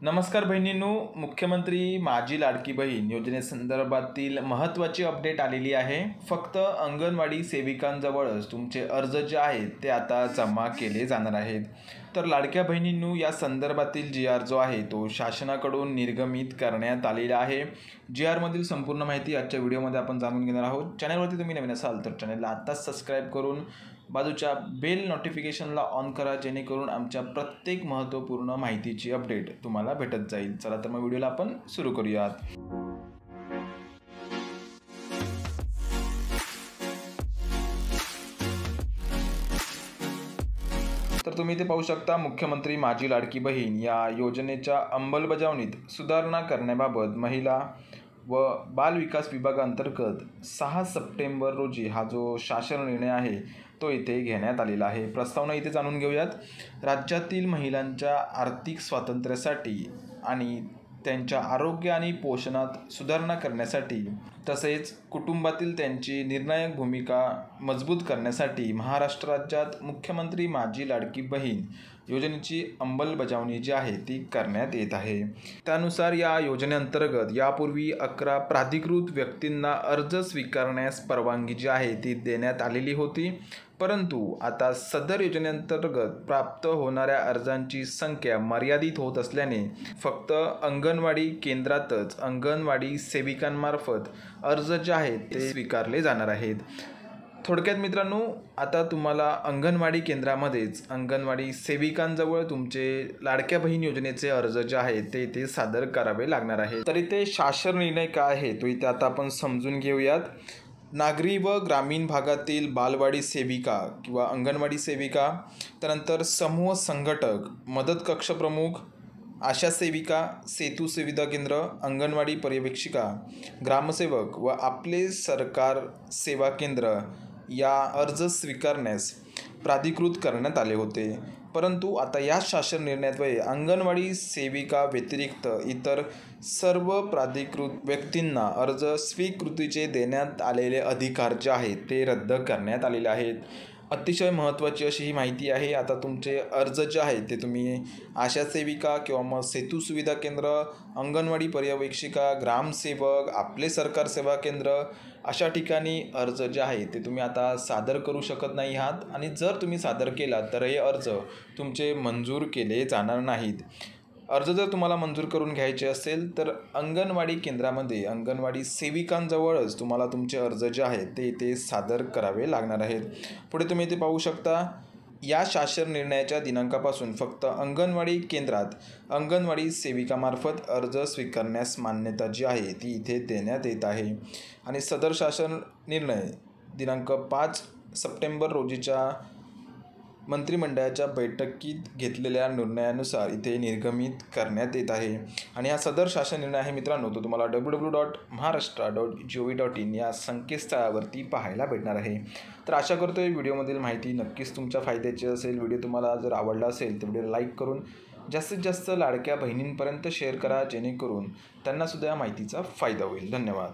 नमस्कार बहिणींनो, मुख्यमंत्री माझी लाडकी बहीण योजनेसंदर्भातील महत्त्वाची अपडेट आलेली आहे। फक्त अंगणवाडी सेविकांजवळच तुमचे अर्ज जे आहेत ते आता जमा केले जाणार आहेत। तर लाडक्या बहिणींनो, या संदर्भातील GR जो आहे तो शासनाकडून निर्गमित करण्यात आलेला आहे। GR मधील संपूर्ण माहिती आजच्या व्हिडिओमध्ये आपण जाणून घेणार आहोत। चॅनलवरती तुम्ही नवीन असाल तर चॅनलला आत्ताच सबस्क्राइब करून बाजूच्या बेल नोटिफिकेशनला ऑन करा, जेणेकरून आमच्या प्रत्येक महत्त्वपूर्ण माहितीची अपडेट तुम्हाला भेटत जाईल। चला तर मग व्हिडिओला आपण सुरू करूयात। तर तुम्ही इथे पाहू शकता, मुख्यमंत्री माझी लाडकी बहीण या योजनेच्या अंमलबजावणीत सुधारणा करण्याबाबत महिला व बाल विकास विभागाअंतर्गत 6 सप्टेंबर रोजी हा जो शासन निर्णय आहे तो इथे घेण्यात आलेला आहे। प्रस्तावना इथे जाणून घेऊयात। राज्यातील महिलांच्या आर्थिक स्वातंत्र्यासाठी आणि त्यांच्या आरोग्य आणि पोषणात सुधारणा करण्यासाठी तसेच कुटुंबातील त्यांची निर्णायक भूमिका मजबूत करण्यासाठी महाराष्ट्र राज्यात मुख्यमंत्री माझी लाडकी बहीण योजनेची अंमलबजावणी जी आहे ती करण्यात येत आहे। त्यानुसार या योजनेअंतर्गत यापूर्वी 11 प्राधिकृत व्यक्तींना अर्ज स्वीकारण्यास परवानगी जी आहे ती देण्यात आलेली होती, परंतु आता सदर योजनेअंतर्गत प्राप्त होणाऱ्या अर्जांची संख्या मर्यादित होत असल्याने फक्त अंगणवाडी केंद्रातच अंगणवाडी सेविकांमार्फत अर्ज जे आहेत ते स्वीकारले जाणार आहेत। थोडक्यात मित्रांनो, आता तुम्हाला अंगणवाडी केंद्रामध्येच अंगणवाडी सेविकांजवळ तुमचे लाडक्या बहीण योजनेचे अर्ज जे आहेत ते इथे सादर करावे लागणार आहेत। तर इथे शासन निर्णय काय आहे तो इथे आता आपण समजून घेऊयात। नागरी व ग्रामीण भागातील बालवाडी सेविका किंवा अंगणवाडी सेविका, त्यानंतर समूह संघटक, मदत कक्ष प्रमुख, आशा सेविका, सेतू सुविधा केंद्र, अंगणवाडी पर्यवेक्षिका, ग्रामसेवक व आपले सरकार सेवा केंद्र या अर्ज स्वीकारण्यास प्राधिकृत करण्यात आले होते, परंतु आता या शासन निर्णयाद्वारे अंगणवाडी सेविका व्यतिरिक्त इतर सर्व प्राधिकृत व्यक्तींना अर्ज स्वीकृतीचे देण्यात आलेले अधिकार जे आहेत ते रद्द करण्यात आलेले आहेत। अतिशय महत्त्वाची अशी ही माहिती आहे। आता तुमचे अर्ज जे आहेत ते तुम्ही आशा सेविका किंवा मग सेतू सुविधा केंद्र, अंगणवाडी पर्यवेक्षिका, ग्रामसेवक, आपले सरकार सेवा केंद्र अशा ठिकाणी अर्ज जे आहे ते तुम्ही आता सादर करू शकत नाही आहात, आणि जर तुम्ही सादर केला तर हे अर्ज तुमचे मंजूर केले जाणार नाहीत। अर्ज जर तुम्हाला मंजूर करून घ्यायचे असेल तर अंगणवाडी केंद्रामध्ये अंगणवाडी सेविकांजवळच तुम्हाला तुमचे अर्ज जे आहेत ते इथे सादर करावे लागणार आहेत। पुढे तुम्ही इथे पाहू शकता, या शासन निर्णयाच्या दिनांकापासून फक्त अंगणवाडी केंद्रात अंगणवाडी सेविकामार्फत अर्ज स्वीकारण्यास मान्यता जी आहे ती इथे देण्यात येत आहे, आणि सदर शासन निर्णय दिनांक 5 सप्टेंबर रोजीच्या मंत्रिमंडळाच्या बैठकीत घेतलेल्या निर्णयानुसार इथे निर्गमित करण्यात येत आहे। आणि हा सदर शासन निर्णय आहे मित्रांनो तो तुम्हाला www.maharashtra.gov.in या संकेतस्थळावरती पाहायला भेटणार आहे। तर आशा करतोय व्हिडिओमधील माहिती नक्कीच तुमच्या फायद्याची असेल। व्हिडिओ तुम्हाला जर आवडला असेल तर व्हिडिओला लाईक करून जास्तीत जास्त लाडक्या बहिणींपर्यंत शेअर करा, जेणेकरून त्यांनासुद्धा या माहितीचा फायदा होईल। धन्यवाद।